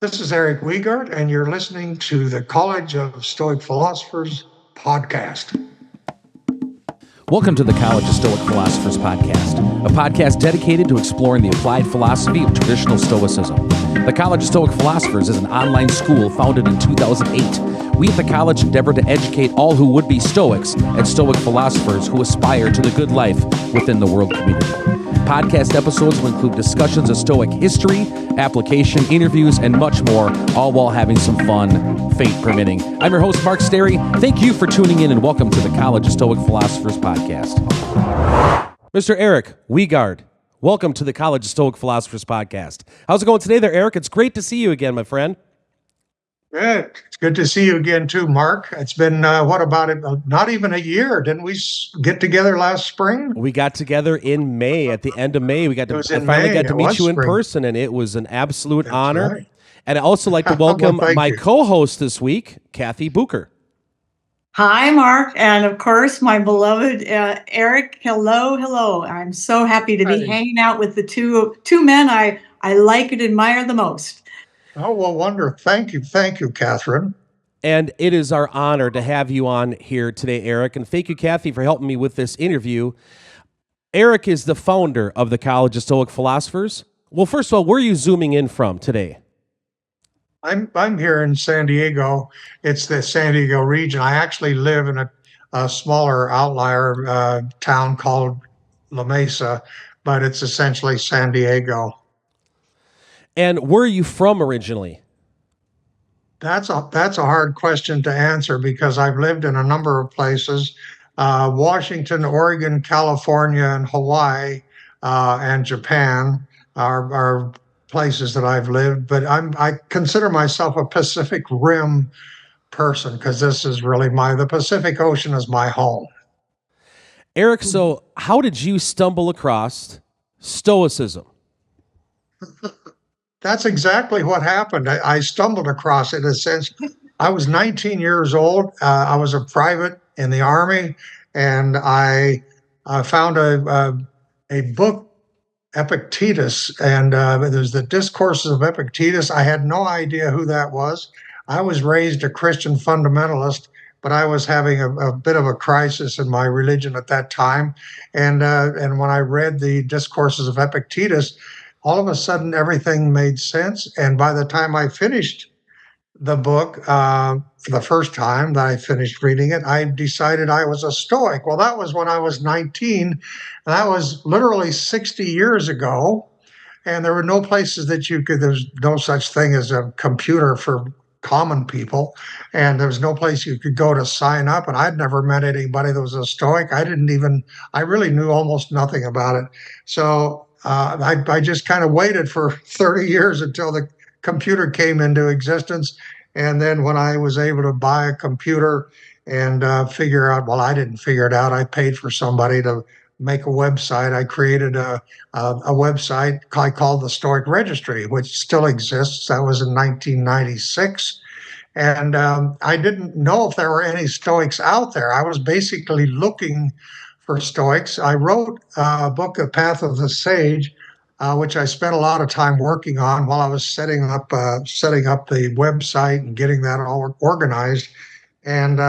This is Erik Wiegardt, and you're listening to the College of Stoic Philosophers podcast. Welcome to the College of Stoic Philosophers podcast, a podcast dedicated to exploring the applied philosophy of traditional Stoicism. The College of Stoic Philosophers is an online school founded in 2008. We at the college endeavor to educate all who would be Stoics and Stoic philosophers who aspire to the good life within the world community. Podcast episodes will include discussions of Stoic history, application, interviews, and much more, all while having some fun, fate permitting. I'm your host, Mark Sterry. Thank you for tuning in and welcome to the College of Stoic Philosophers podcast. Mr. Erik Wiegardt, welcome to the College of Stoic Philosophers podcast. How's it going today there, Erik? It's great to see you again, my friend. Good. It's good to see you again, too, Mark. It's been, not even a year. Didn't we get together last spring? We got together in May, at the end of May. I finally got to meet you in person, and it was an absolute honor. Right. And I'd also like to welcome my co-host this week, Kathy Bucher. Hi, Mark, and of course, my beloved Erik. Hello. I'm so happy to be hanging out with the two men I like and admire the most. Oh, well, wonderful. Thank you, Catherine. And it is our honor to have you on here today, Erik. And thank you, Kathy, for helping me with this interview. Erik is the founder of the College of Stoic Philosophers. Well, first of all, where are you zooming in from today? I'm here in San Diego. It's the San Diego region. I actually live in a smaller outlier town called La Mesa, but it's essentially San Diego. And where are you from originally? That's a hard question to answer because I've lived in a number of places. Washington, Oregon, California, and Hawaii, and Japan are places that I've lived. But I consider myself a Pacific Rim person because this is really the Pacific Ocean is my home. Erik, so how did you stumble across Stoicism? That's exactly what happened. I stumbled across it in a sense. I was 19 years old. I was a private in the Army, and I found a book, Epictetus, and there's the Discourses of Epictetus. I had no idea who that was. I was raised a Christian fundamentalist, but I was having a bit of a crisis in my religion at that time. And when I read the Discourses of Epictetus, all of a sudden, everything made sense. And by the time I finished the book, for the first time that I finished reading it, I decided I was a Stoic. Well, that was when I was 19. And that was literally 60 years ago. And there were no places that there's no such thing as a computer for common people. And there was no place you could go to sign up. And I'd never met anybody that was a Stoic. I really knew almost nothing about it. So I just kind of waited for 30 years until the computer came into existence. And then when I was able to buy a computer and figure out, well, I didn't figure it out. I paid for somebody to make a website. I created a website I called the Stoic Registry, which still exists. That was in 1996. And I didn't know if there were any Stoics out there. I was basically looking for Stoics. I wrote a book, The Path of the Sage, which I spent a lot of time working on while I was setting up the website and getting that all organized. And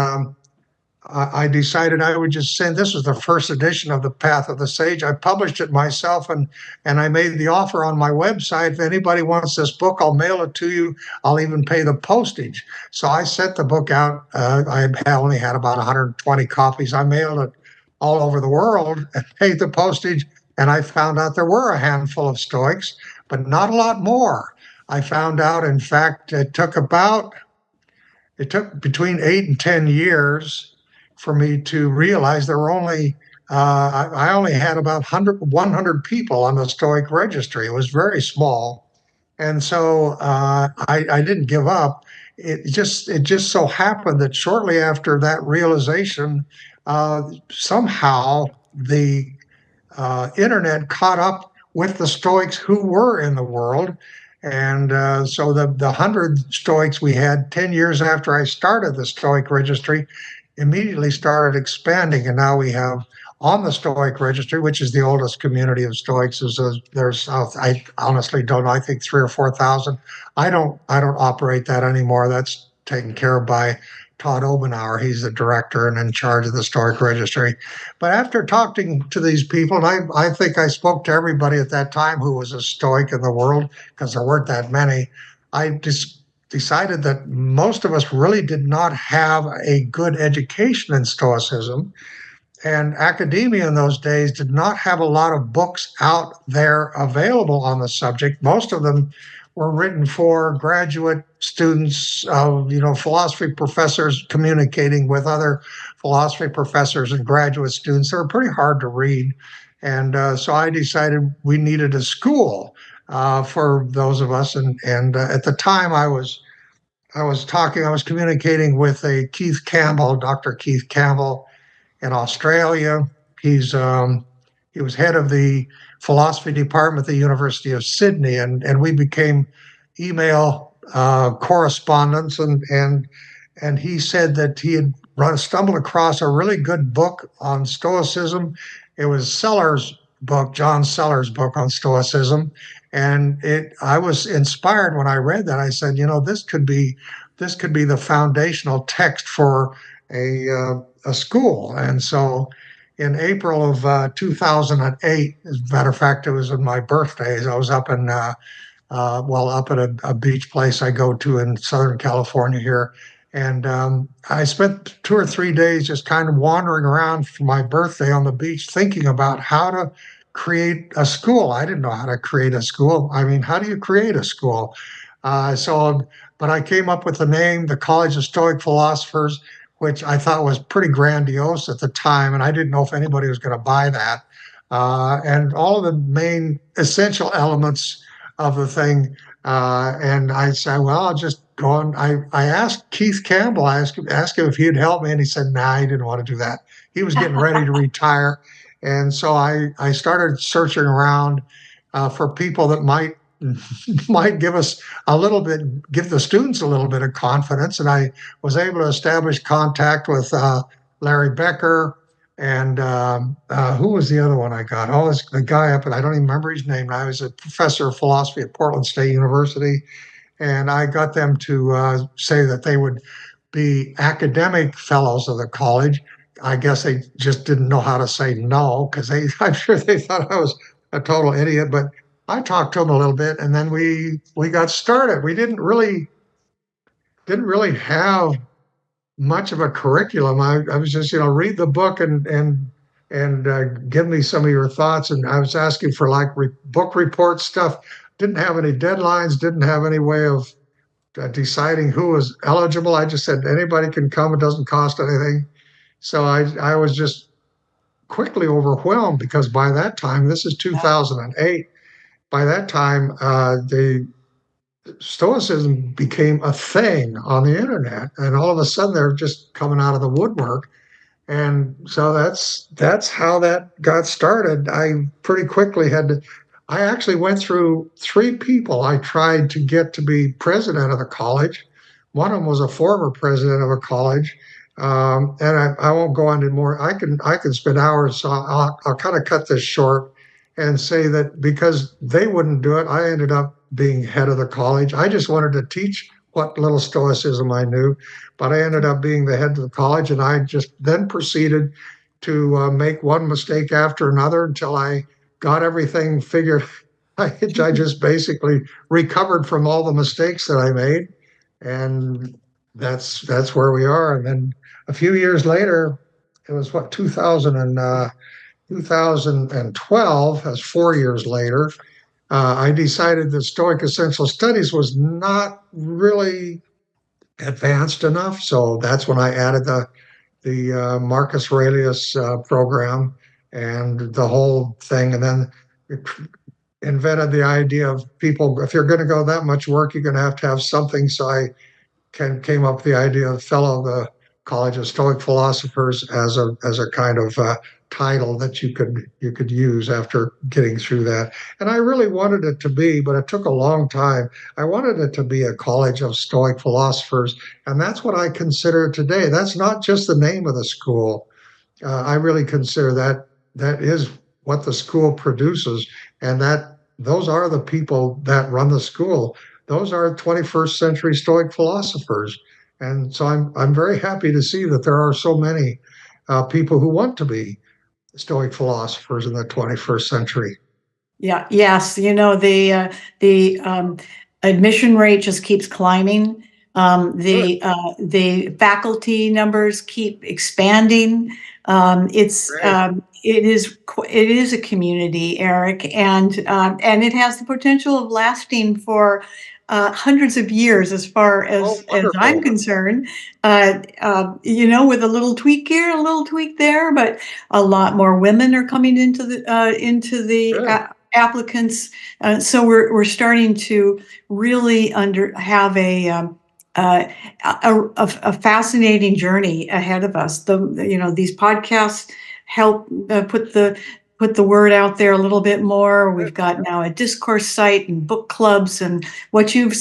I decided I would just send. This was the first edition of The Path of the Sage. I published it myself, and I made the offer on my website. If anybody wants this book, I'll mail it to you. I'll even pay the postage. So I sent the book out. I only had about 120 copies. I mailed it all over the world and paid the postage. And I found out there were a handful of Stoics, but not a lot more. I found out, in fact, it took between 8 and 10 years for me to realize there were I only had about 100 people on the Stoic registry. It was very small. And so I didn't give up. It just so happened that shortly after that realization, somehow the internet caught up with the Stoics who were in the world. And so the 100 Stoics we had 10 years after I started the Stoic registry immediately started expanding. And now we have on the Stoic Registry, which is the oldest community of Stoics. I honestly don't know, I think 3,000 or 4,000. I don't operate that anymore. That's taken care of by Todd Obenauer. He's the director and in charge of the Stoic Registry. But after talking to these people, and I think I spoke to everybody at that time who was a Stoic in the world, because there weren't that many, I just decided that most of us really did not have a good education in Stoicism. And academia in those days did not have a lot of books out there available on the subject. Most of them were written for graduate students of, philosophy professors communicating with other philosophy professors and graduate students. They were pretty hard to read. And so I decided we needed a school for those of us. And at the time I was communicating with Dr. Keith Campbell, in Australia. He was head of the philosophy department at the University of Sydney, and we became email correspondents. And he said that he had stumbled across a really good book on Stoicism. It was John Sellers' book on Stoicism, and I was inspired when I read that. I said, this could be the foundational text for a school. And so in April of 2008, as a matter of fact, it was on my birthdays, I was up at a beach place I go to in Southern California here. And I spent 2 or 3 days just kind of wandering around for my birthday on the beach, thinking about how to create a school. I didn't know how to create a school. I mean, how do you create a school? But I came up with the name, the College of Stoic Philosophers, which I thought was pretty grandiose at the time, and I didn't know if anybody was going to buy that. And all of the main essential elements of the thing. And I said, well, I'll just go on. I asked Keith Campbell, I asked him if he'd help me, and he said, nah, he didn't want to do that. He was getting ready to retire. And so I started searching around for people that might give us give the students a little bit of confidence. And I was able to establish contact with Larry Becker and who was the other one I got? Oh, the guy up, and I don't even remember his name. I was a professor of philosophy at Portland State University, and I got them to say that they would be academic fellows of the college. I guess they just didn't know how to say no, because I'm sure they thought I was a total idiot, but I talked to them a little bit, and then we got started. We didn't really have much of a curriculum. I was just, read the book and give me some of your thoughts. And I was asking for book report stuff. Didn't have any deadlines. Didn't have any way of deciding who was eligible. I just said anybody can come. It doesn't cost anything. So I was just quickly overwhelmed, because by that time, this is 2008. By that time, the Stoicism became a thing on the internet, and all of a sudden they're just coming out of the woodwork. And so that's how that got started. I pretty quickly I actually went through 3 people I tried to get to be president of the college. One of them was a former president of a college. And I won't go into more. I can spend hours, so I'll kind of cut this short and say that because they wouldn't do it, I ended up being head of the college. I just wanted to teach what little Stoicism I knew, but I ended up being the head of the college, and I just then proceeded to make one mistake after another until I got everything figured. I just basically recovered from all the mistakes that I made, and that's where we are. And then a few years later, it was 2012, that's 4 years later, I decided that Stoic Essential Studies was not really advanced enough. So that's when I added the Marcus Aurelius program and the whole thing. And then invented the idea of people, if you're going to go that much work, you're going to have something. So I came up with the idea of fellow of the College of Stoic Philosophers as a kind of title that you could use after getting through that. And I really wanted it to be, but it took a long time. I wanted it to be a College of Stoic Philosophers, and that's what I consider today. That's not just the name of the school. I really consider that that is what the school produces, and that those are the people that run the school. Those are 21st century Stoic philosophers, and so I'm very happy to see that there are so many people who want to be Stoic philosophers in the 21st century. Yeah, yes, the admission rate just keeps climbing. Good, The faculty numbers keep expanding. great. It is a community, Eric, and it has the potential of lasting for hundreds of years, as far Oh, as I'm wonderful. concerned. With a little tweak here, a little tweak there, but a lot more women are coming into the Good. applicants. So we're starting to really have a fascinating journey ahead of us. These podcasts help put the word out there a little bit more. We've got now a discourse site and book clubs, and what you've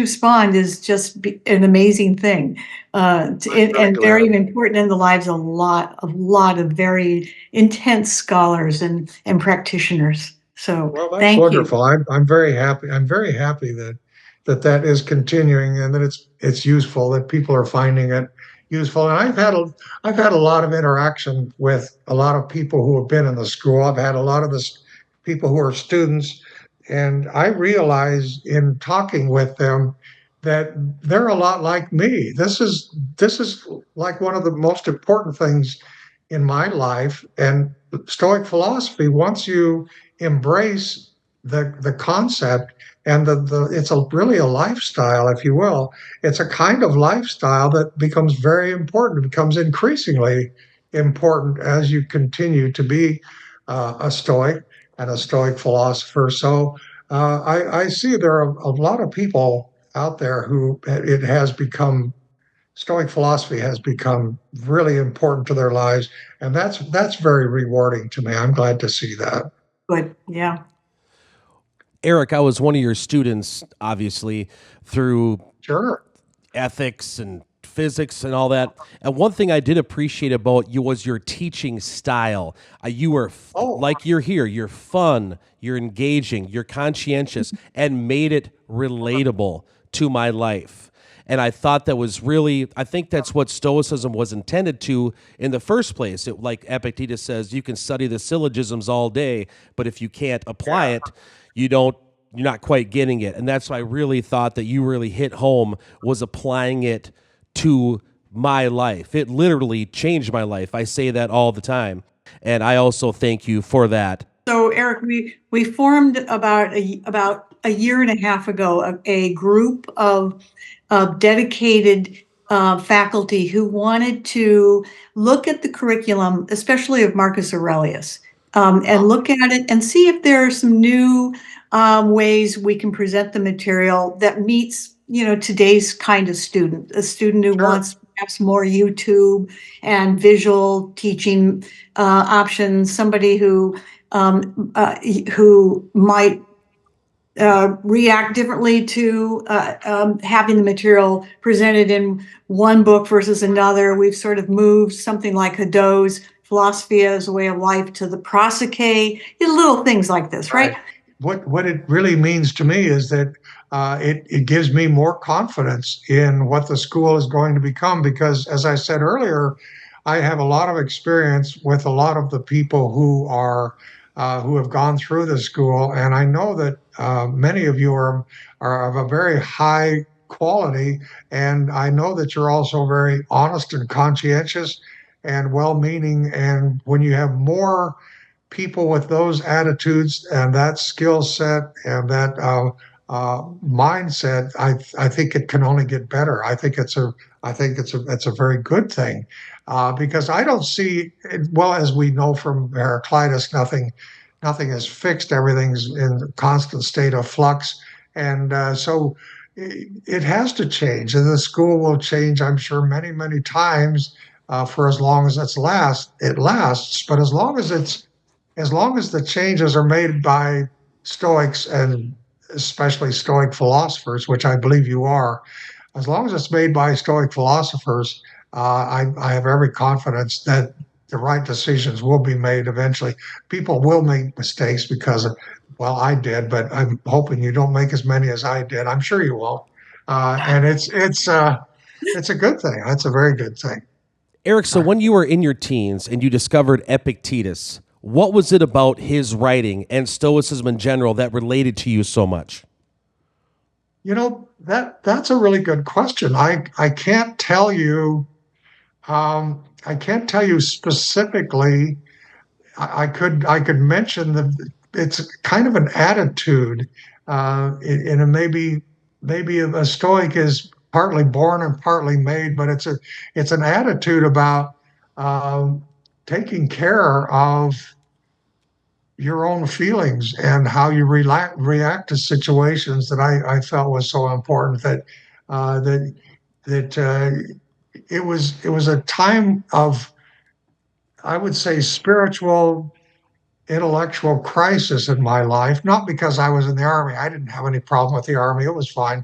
spawned is just an amazing thing, I'm really and glad. very important in the lives of a lot of very intense scholars and practitioners. So Well, that's thank you. wonderful. I'm very happy. I'm very happy that is continuing and that it's useful, that people are finding it useful. And I've had a lot of interaction with a lot of people who have been in the school. I've had a lot of this people who are students, and I realize in talking with them that they're a lot like me. This is like one of the most important things in my life. And Stoic philosophy, once you embrace the concept, and it's really a lifestyle, if you will. It's a kind of lifestyle that becomes very important. It becomes increasingly important as you continue to be a Stoic and a Stoic philosopher. So I see there are a lot of people out there who it has become Stoic philosophy has become really important to their lives, and that's very rewarding to me. I'm glad to see that. Good. Yeah. Erik, I was one of your students, obviously, through Sure. ethics and physics and all that. And one thing I did appreciate about you was your teaching style. You were Oh, like you're here, you're fun, you're engaging, you're conscientious, and made it relatable to my life. And I thought that was really, I think that's what Stoicism was intended to in the first place. Like Epictetus says, you can study the syllogisms all day, but if you can't apply yeah. it, you don't, you're not quite getting it. And that's why I really thought that you really hit home, was applying it to my life. It literally changed my life. I say that all the time. And I also thank you for that. So, Eric, we formed about a year and a half ago a group of dedicated faculty who wanted to look at the curriculum, especially of Marcus Aurelius, and look at it and see if there are some new ways we can present the material that meets, today's kind of student, a student who Sure. wants perhaps more YouTube and visual teaching options, somebody who might react differently to having the material presented in one book versus another. We've sort of moved something like Hadot's Philosophy as a Way of Life to the Prosoche, little things like this, right? Right. What it really means to me is that it gives me more confidence in what the school is going to become, because, as I said earlier, I have a lot of experience with a lot of the people who have gone through the school, and I know that many of you are of a very high quality, and I know that you're also very honest and conscientious and well-meaning. And when you have more people with those attitudes and that skill set and that mindset, I think it can only get better. I think it's a very good thing, because I don't see, well, as we know from Heraclitus, nothing is fixed. Everything's in a constant state of flux, and so it has to change, and the school will change, I'm sure, many times, for as long as it lasts. But as long as the changes are made by Stoics, and especially Stoic philosophers, which I believe you are, as long as it's made by Stoic philosophers, I have every confidence that the right decisions will be made eventually. People will make mistakes because of, well, I did, but I'm hoping you don't make as many as I did. I'm sure you won't. And it's a good thing. That's a very good thing. Erik, so when you were in your teens and you discovered Epictetus, what was it about his writing and Stoicism in general that related to you so much? That's a really good question. I can't tell you. I can't tell you specifically. I could mention that it's kind of an attitude, and maybe a Stoic is partly born and partly made, but it's an attitude about taking care of your own feelings and how you react to situations that I felt was so important that that it was a time of, I would say, spiritual intellectual crisis in my life, not because I was in the army. I didn't have any problem with the army. It was fine.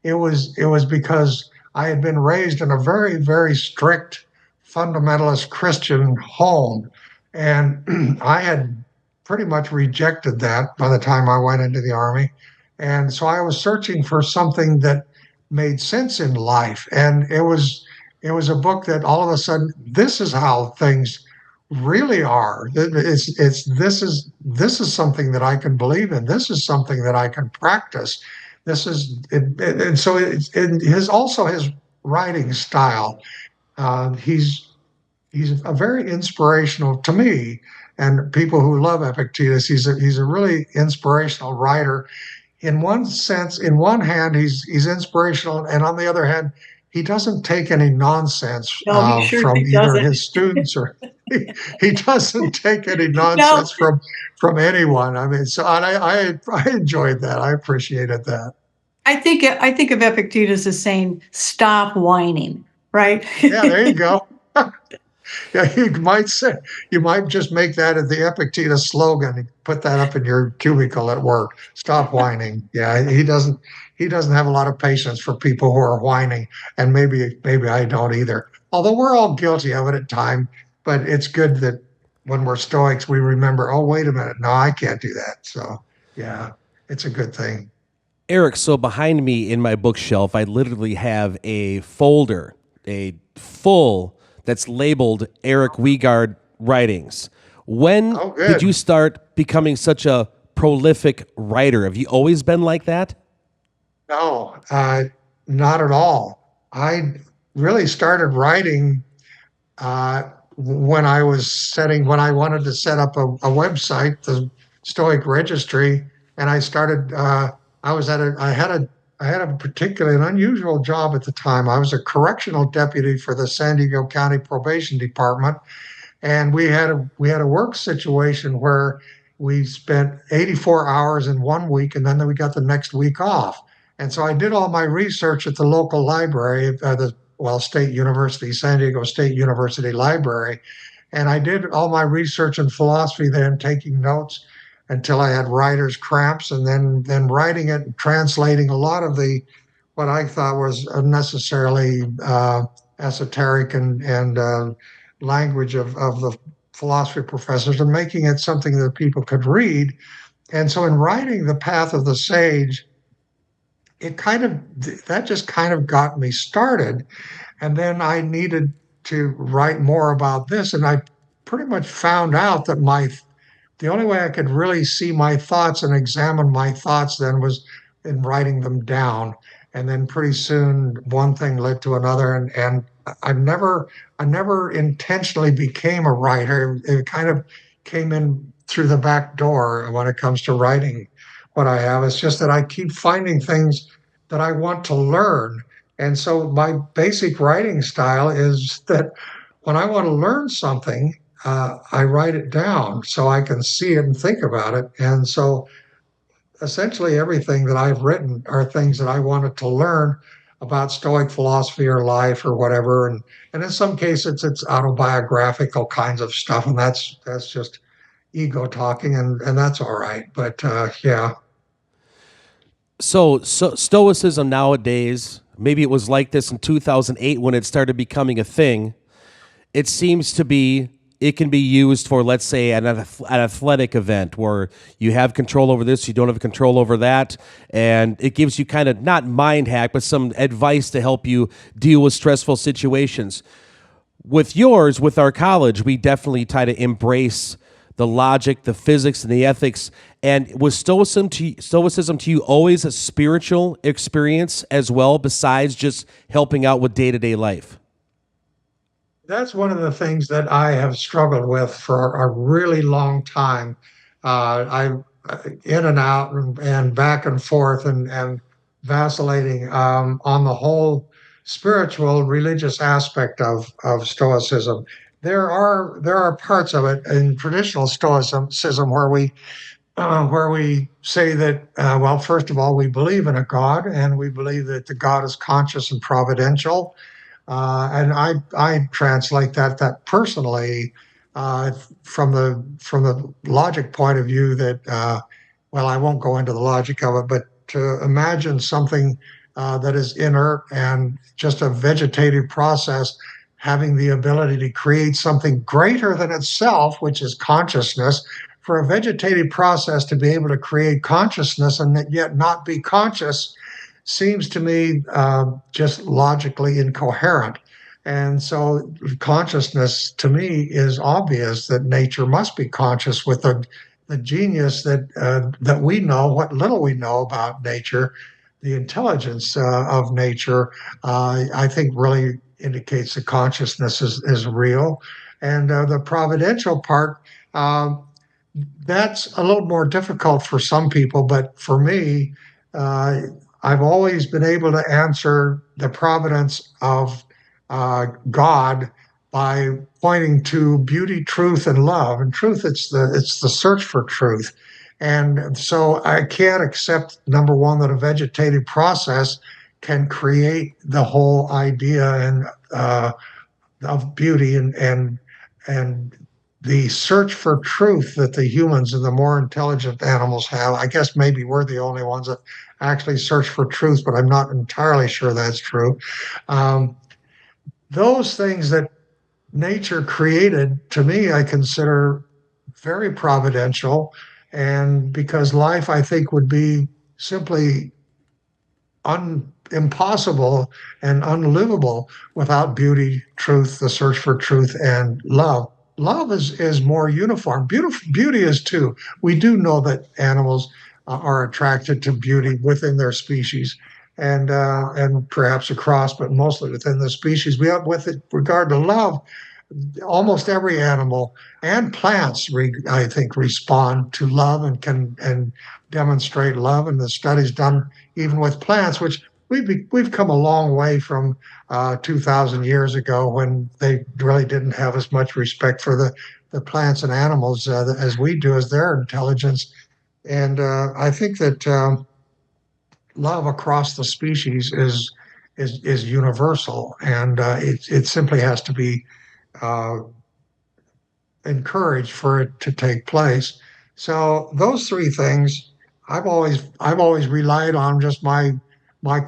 It was because I had been raised in a very, very strict fundamentalist Christian home. And I had pretty much rejected that by the time I went into the army. And so I was searching for something that made sense in life. And it was a book that all of a sudden, this is how things really are. This is something that I can believe in. This is something that I can practice. And so in his writing style. He's a very inspirational to me and people who love Epictetus. He's a really inspirational writer. In one sense, in one hand, he's inspirational, and on the other hand, he doesn't take any nonsense No, he sure from either doesn't. his students or he doesn't take any No, nonsense from anyone. I mean, so and I enjoyed that. I appreciated that. I think of Epictetus as saying, "Stop whining," right? Yeah, there you go. Yeah, you might just make that as the Epictetus slogan and put that up in your cubicle at work. Stop whining. Yeah, he doesn't have a lot of patience for people who are whining, and maybe I don't either. Although we're all guilty of it at times, but it's good that when we're Stoics, we remember, oh, wait a minute, no, I can't do that. So yeah, it's a good thing. Erik, so behind me in my bookshelf, I literally have a folder, a full that's labeled Erik Wiegardt writings. When Oh, did you good. start becoming such a prolific writer? Have you always been like that? No, not at all. I really started writing uh, when I wanted to set up a website, the Stoic Registry, and I started. I was at a. I had a particularly an unusual job at the time. I was a correctional deputy for the San Diego County Probation Department, and we had a work situation where we spent 84 hours in one week, and then we got the next week off. And so I did all my research at the local library, State University, San Diego State University Library, and I did all my research in philosophy then, taking notes until I had writer's cramps, and then writing it and translating a lot of the what I thought was unnecessarily esoteric and language of the philosophy professors, and making it something that people could read. And so in writing The Path of the Sage, it kind of that just kind of got me started. And then I needed to write more about this, and I pretty much found out that my the only way I could really see my thoughts and examine my thoughts then was in writing them down. And then pretty soon one thing led to another, and I never intentionally became a writer. It kind of came in through the back door when it comes to writing what I have. It's just that I keep finding things that I want to learn. And so my basic writing style is that when I want to learn something, I write it down so I can see it and think about it. And so essentially everything that I've written are things that I wanted to learn about Stoic philosophy or life or whatever. And in some cases it's autobiographical kinds of stuff, and that's just ego talking, and that's all right. But yeah. So Stoicism nowadays, maybe it was like this in 2008 when it started becoming a thing. It seems to be it can be used for, let's say, an athletic event where you have control over this, you don't have control over that, and it gives you kind of not mind hack, but some advice to help you deal with stressful situations. With yours, with our college, we definitely try to embrace the logic, the physics, and the ethics. And was stoicism to you always a spiritual experience as well, besides just helping out with day-to-day life? That's one of the things that I have struggled with for a really long time. I in and out and back and forth and vacillating on the whole spiritual religious aspect of Stoicism. There are parts of it in traditional Stoicism where we say that, well, first of all, we believe in a God, and we believe that the God is conscious and providential. And I translate that personally, from the logic point of view that, well, I won't go into the logic of it, but to imagine something that is inert and just a vegetative process having the ability to create something greater than itself, which is consciousness. For a vegetative process to be able to create consciousness and yet not be conscious seems to me just logically incoherent. And so, consciousness to me is obvious that nature must be conscious with the genius that we know, what little we know about nature, the intelligence of nature. I think really indicates that consciousness is real, and the providential part. That's a little more difficult for some people, but for me, uh, I've always been able to answer the providence of God by pointing to beauty, truth, and love. And truth, it's the search for truth. And so I can't accept, number one, that a vegetative process can create the whole idea and of beauty and the search for truth that the humans and the more intelligent animals have. I guess maybe we're the only ones that actually search for truth, but I'm not entirely sure that's true. Um, those things that nature created, to me, I consider very providential. And because life, I think, would be simply impossible and unlivable without beauty, truth, the search for truth, and love. Love is more uniform. Beauty is too. We do know that animals are attracted to beauty within their species, and perhaps across, but mostly within the species. We have, with regard to love, almost every animal and plants, I think, respond to love and can and demonstrate love. And the studies done even with plants, which we've come a long way from 2,000 years ago, when they really didn't have as much respect for the plants and animals as we do, as their intelligence. And I think that love across the species is universal, and it simply has to be uh, encouraged for it to take place. So those three things, I've always relied on just my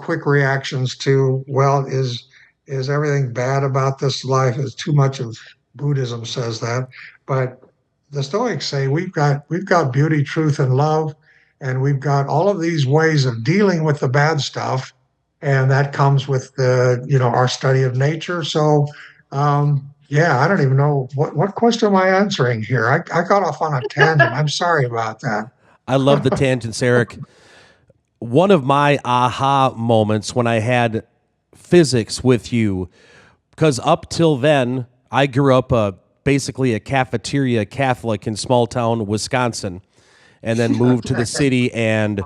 quick reactions to, well, is everything bad about this life? Is too much of Buddhism says that, but the Stoics say we've got beauty, truth, and love, and we've got all of these ways of dealing with the bad stuff, and that comes with our study of nature. So yeah, I don't even know what question am I answering here. I got off on a tangent. I'm sorry about that. I love the tangents, Erik. One of my aha moments when I had physics with you, because up till then, I grew up basically a cafeteria Catholic in small town Wisconsin, and then moved to the city and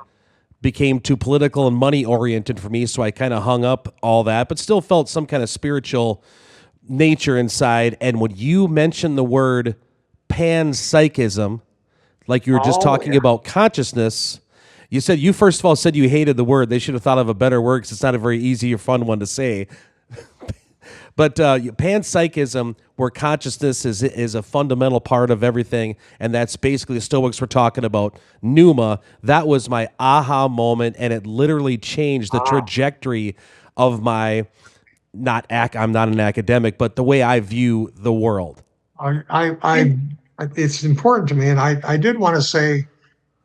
became too political and money oriented for me. So I kind of hung up all that, but still felt some kind of spiritual nature inside. And when you mentioned the word panpsychism, like you were just talking about consciousness, you first of all said you hated the word. They should have thought of a better word, because it's not a very easy or fun one to say. But panpsychism, where consciousness is a fundamental part of everything, and that's basically the Stoics were talking about pneuma. That was my aha moment, and it literally changed the trajectory of my I'm not an academic, but the way I view the world. It's important to me, and I did want to say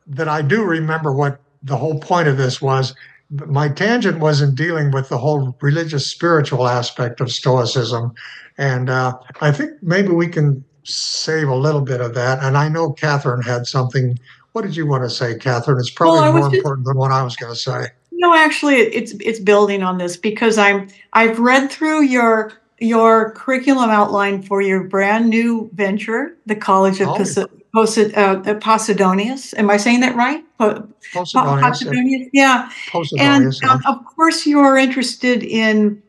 that I do remember what the whole point of this was. My tangent was in dealing with the whole religious spiritual aspect of Stoicism. And I think maybe we can save a little bit of that. And I know Catherine had something. What did you want to say, Catherine? It's Well, probably I more was just important than what I was going to say. no, actually, it's building on this because I've read through your curriculum outline for your brand new venture, the College of Oh, Posidonius. Am I saying that right? Posidonius, Posidonius, yeah. And Posidonius, yeah. of course, you are interested in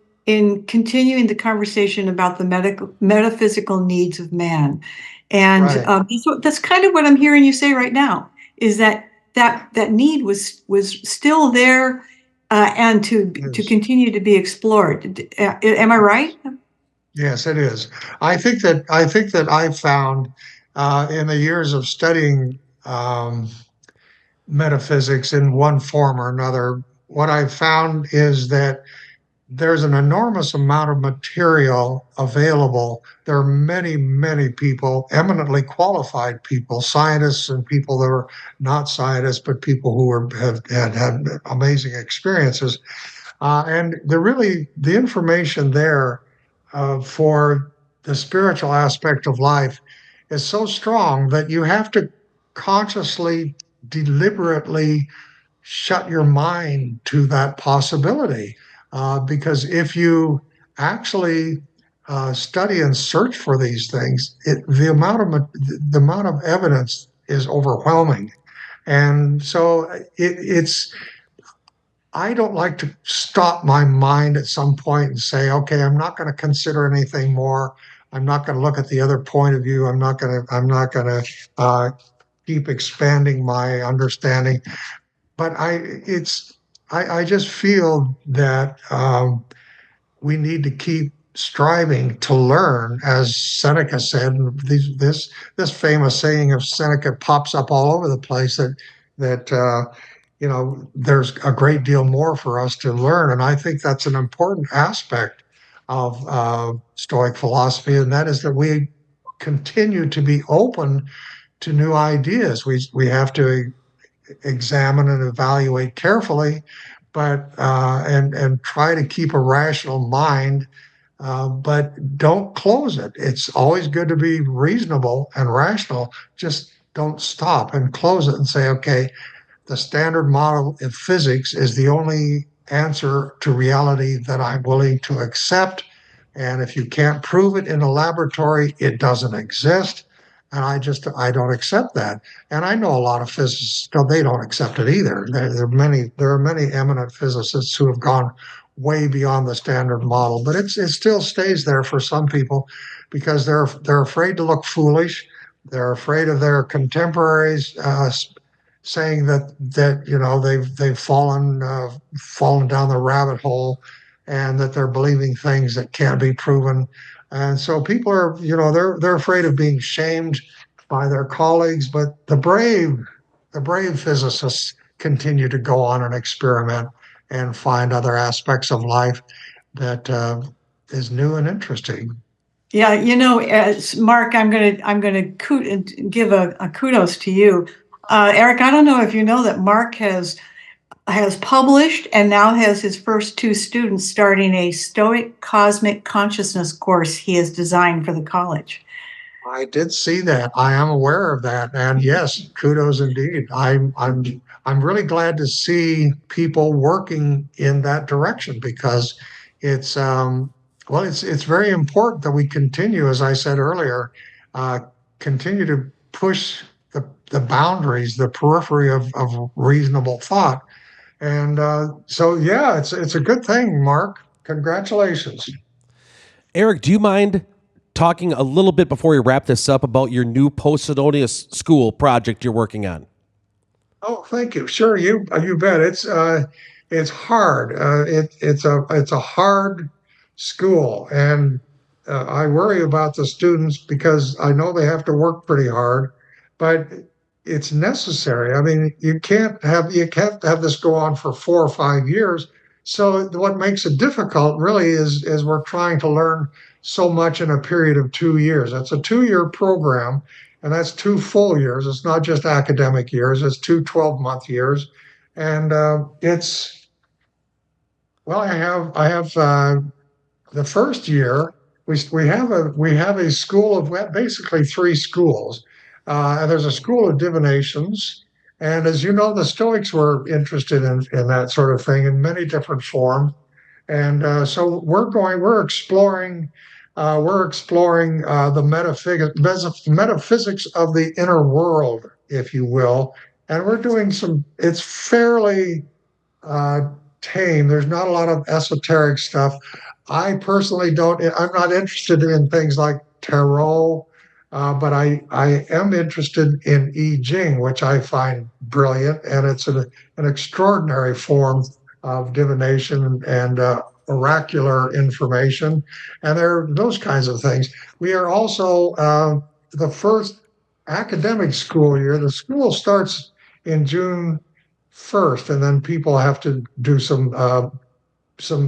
continuing the conversation about the metaphysical needs of man, and Right. that's kind of what I'm hearing you say right now. Is that need was still there, and to Yes. continue to be explored. Am I right? Yes, it is. I think that I found in the years of studying metaphysics in one form or another, what I found is that there's an enormous amount of material available. There are many, many people, eminently qualified people, scientists and people that are not scientists, but people who have had amazing experiences. And the information there for the spiritual aspect of life is so strong that you have to consciously, deliberately shut your mind to that possibility. Because if you actually study and search for these things, the amount of evidence is overwhelming. And so it's I don't like to stop my mind at some point and say, okay, I'm not going to consider anything more. I'm not going to look at the other point of view. I'm not going to keep expanding my understanding. But I just feel that we need to keep striving to learn, as Seneca said. This famous saying of Seneca pops up all over the place that there's a great deal more for us to learn, and I think that's an important aspect of Stoic philosophy, and that is that we continue to be open to new ideas. We have to examine and evaluate carefully, but and try to keep a rational mind, but don't close it. It's always good to be reasonable and rational. Just don't stop and close it and say, okay, the standard model of physics is the only answer to reality that I'm willing to accept. And if you can't prove it in a laboratory, it doesn't exist. And I don't accept that. And I know a lot of physicists, they don't accept it either. There are many eminent physicists who have gone way beyond the standard model, but it still stays there for some people because they're afraid to look foolish. They're afraid of their contemporaries saying that they've fallen down the rabbit hole, and that they're believing things that can't be proven. And so people are, they're afraid of being shamed by their colleagues, but the brave physicists continue to go on and experiment and find other aspects of life that is new and interesting. Yeah, as Mark, I'm gonna give a kudos to you, Eric. I don't know if you know that Mark has published and now has his first two students starting a Stoic cosmic consciousness course he has designed for the college. I did see that. I am aware of that, and yes, kudos indeed. I'm really glad to see people working in that direction because it's it's very important that we continue, as I said earlier, uh, continue to push the boundaries, the periphery of reasonable thought. And so, yeah, it's a good thing, Mark. Congratulations. Erik, do you mind talking a little bit before we wrap this up about your new Posidonius school project you're working on? Oh, thank you. Sure, you bet. It's hard. It's a hard school, and I worry about the students because I know they have to work pretty hard, but it's necessary. I mean, you can't have this go on for 4 or 5 years. So what makes it difficult really is we're trying to learn so much in a period of 2 years. It's a 2-year program, and that's 2 full years. It's not just academic years, it's two 12-month years. And well, I have the first year, we have a school of basically three schools. And there's a school of divinations, and as you know, the Stoics were interested in that sort of thing in many different forms. And so we're exploring the metaphysics of the inner world, if you will. And we're doing some. It's fairly uh, tame. There's not a lot of esoteric stuff. I personally don't. I'm not interested in things like tarot, but I am interested in I Ching, which I find brilliant, and it's an extraordinary form of divination and oracular information, and there are those kinds of things. We are also the first academic school year. The school starts in June 1st, and then people have to do some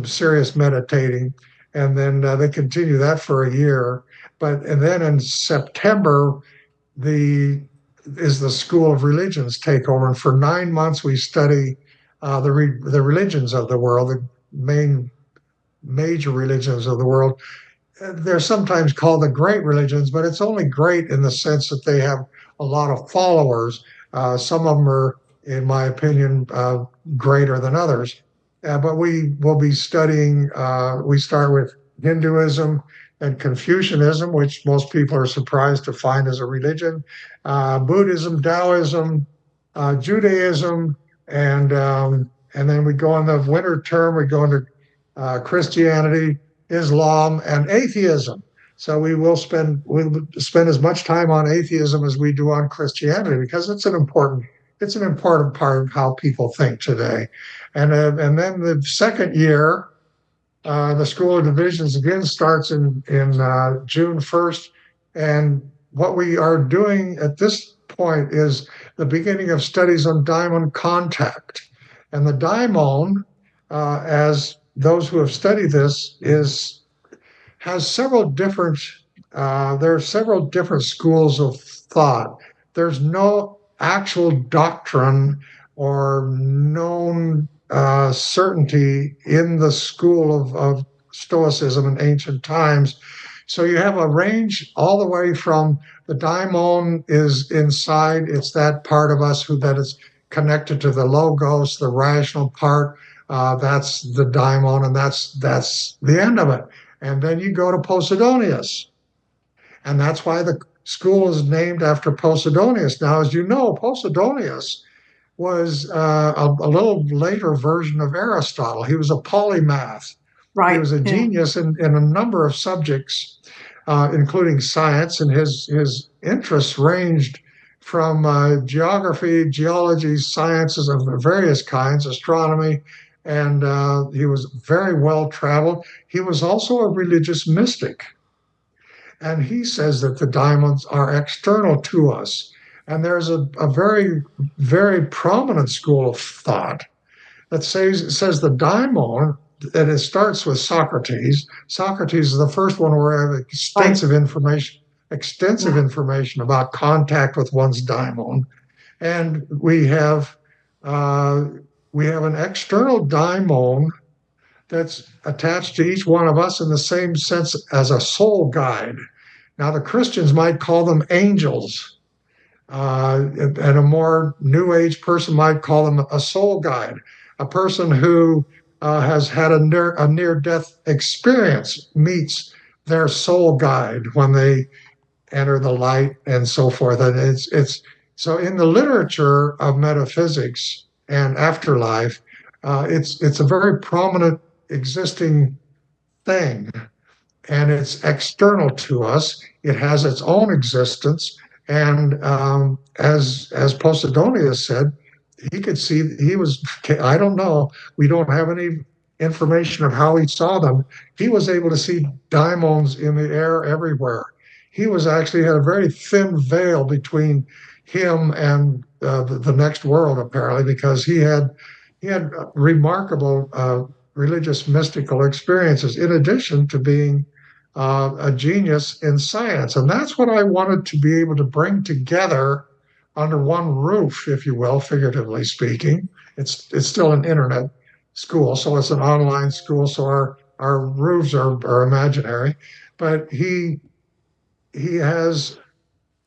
serious meditating, and then they continue that for a year. And then in September, the the School of Religions take over, and for 9 months we study the religions of the world, the main major religions of the world. They're sometimes called the great religions, but it's only great in the sense that they have a lot of followers. Some of them are, in my opinion, greater than others. But we will be studying, we start with Hinduism and Confucianism, which most people are surprised to find as a religion, Buddhism, Taoism, Judaism, and then we go in the winter term, we go into Christianity, Islam, and atheism. So we'll spend as much time on atheism as we do on Christianity because it's an important part of how people think today. And then the second year, the School of Divisions again starts in June 1st, and what we are doing at this point is the beginning of studies on daimon contact. And the daimon, as those who have studied this, has several different there are several different schools of thought. There's no actual doctrine or known certainty in the school of Stoicism in ancient times. So you have a range all the way from the daimon is inside. It's that part of us that is connected to the logos, the rational part. That's the daimon, and that's the end of it. And then you go to Posidonius, and that's why the school is named after Posidonius. Now, as you know, Posidonius was a little later version of Aristotle. He was a polymath. He Right. was a Yeah. genius in a number of subjects, including science, and his interests ranged from geography, geology, sciences of various kinds, astronomy, and he was very well traveled. He was also a religious mystic. And he says that the diamonds are external to us. And there's a very, very prominent school of thought that says the daimon, and it starts with Socrates. Socrates is the first one where I have extensive Yeah. information about contact with one's daimon. And uh, we have an external daimon that's attached to each one of us in the same sense as a soul guide. Now, the Christians might call them angels, and a more New Age person might call them a soul guide, a person who has had a near-death experience meets their soul guide when they enter the light and so forth. And it's so in the literature of metaphysics and afterlife, it's a very prominent existing thing, and it's external to us. It has its own existence, and as Posidonius said, he could see he was. I don't know. We don't have any information of how he saw them. He was able to see daimons in the air everywhere. He was actually had a very thin veil between him and the next world, apparently, because he had remarkable religious mystical experiences, in addition to being a genius in science. And that's what I wanted to be able to bring together under one roof, if you will, figuratively speaking. It's still an internet school, so it's an online school, so our roofs are imaginary. But he has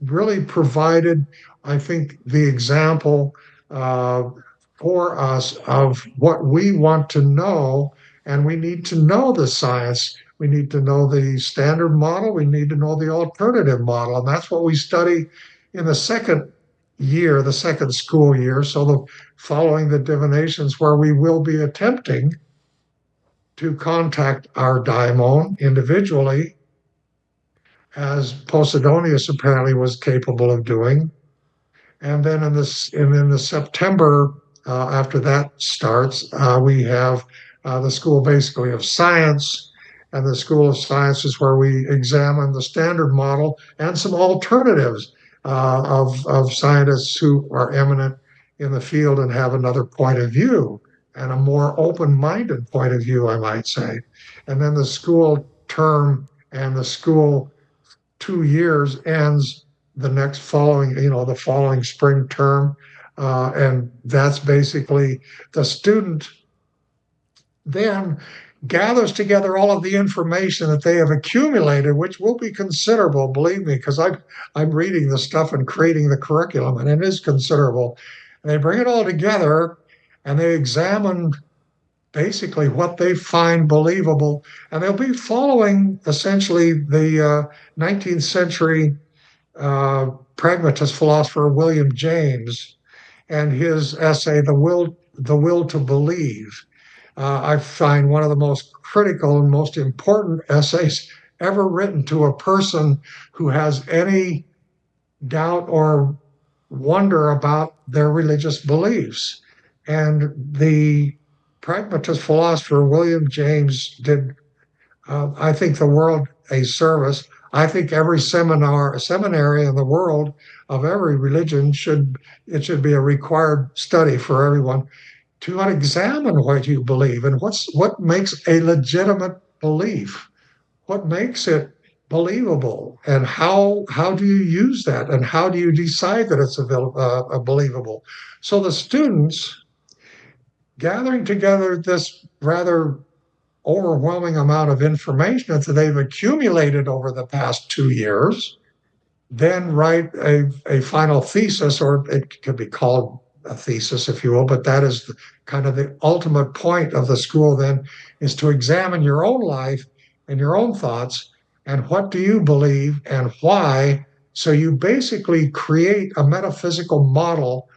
really provided, I think, the example for us of what we want to know, and we need to know the science. We need to know the standard model. We need to know the alternative model, and that's what we study in the second year, the second school year. So following the divinations, where we will be attempting to contact our daimon individually, as Posidonius apparently was capable of doing. And then in the September, after that starts, we have the School basically of Science. And the School of Science is where we examine the standard model and some alternatives of scientists who are eminent in the field and have another point of view, and a more open-minded point of view, I might say. And then the school term and the school 2 years ends the following spring term. And that's basically the student then gathers together all of the information that they have accumulated, which will be considerable, believe me, because I'm reading the stuff and creating the curriculum, and it is considerable. And they bring it all together and they examine basically what they find believable. And they'll be following essentially the 19th century pragmatist philosopher William James and his essay, The Will to Believe. I find one of the most critical and most important essays ever written to a person who has any doubt or wonder about their religious beliefs. And the pragmatist philosopher William James did, I think, the world a service. I think every seminary in the world of every religion should be a required study for everyone to examine what you believe and what makes a legitimate belief, what makes it believable, and how do you use that, and how do you decide that it's believable. So the students gathering together this rather overwhelming amount of information that they've accumulated over the past 2 years, then write a final thesis, or it could be called a thesis, if you will, but that is kind of the ultimate point of the school then, is to examine your own life and your own thoughts, and what do you believe and why. So you basically create a metaphysical model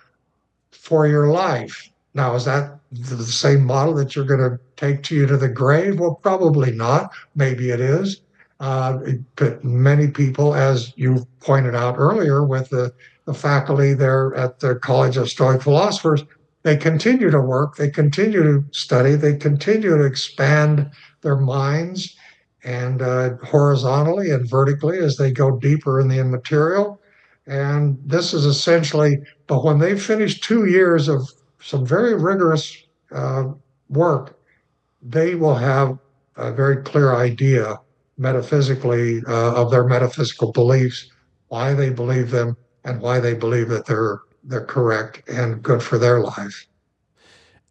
for your life. Now, is that the same model that you're going to take to you to the grave? Well, probably not. Maybe it is. But many people, as you pointed out earlier with the faculty there at the College of Stoic Philosophers, they continue to work, they continue to study, they continue to expand their minds, and horizontally and vertically as they go deeper in the immaterial. And this is essentially, but when they finish 2 years of some very rigorous work, they will have a very clear idea metaphysically of their metaphysical beliefs, why they believe them, and why they believe that they're correct and good for their life.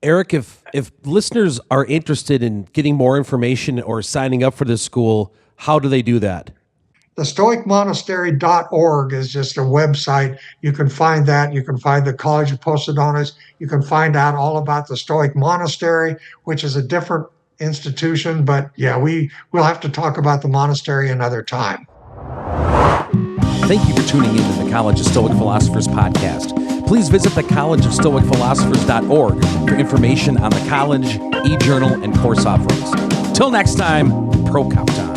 Erik, if listeners are interested in getting more information or signing up for this school, how do they do that? The stoicmonastery.org is just a website. You can find that. You can find the College of Posidonius. You can find out all about the Stoic Monastery, which is a different institution. But yeah, we'll have to talk about the monastery another time. Thank you for tuning in to the College of Stoic Philosophers podcast. Please visit the collegeofstoicphilosophers.org for information on the college, e-journal, and course offerings. Till next time, pro-cop time.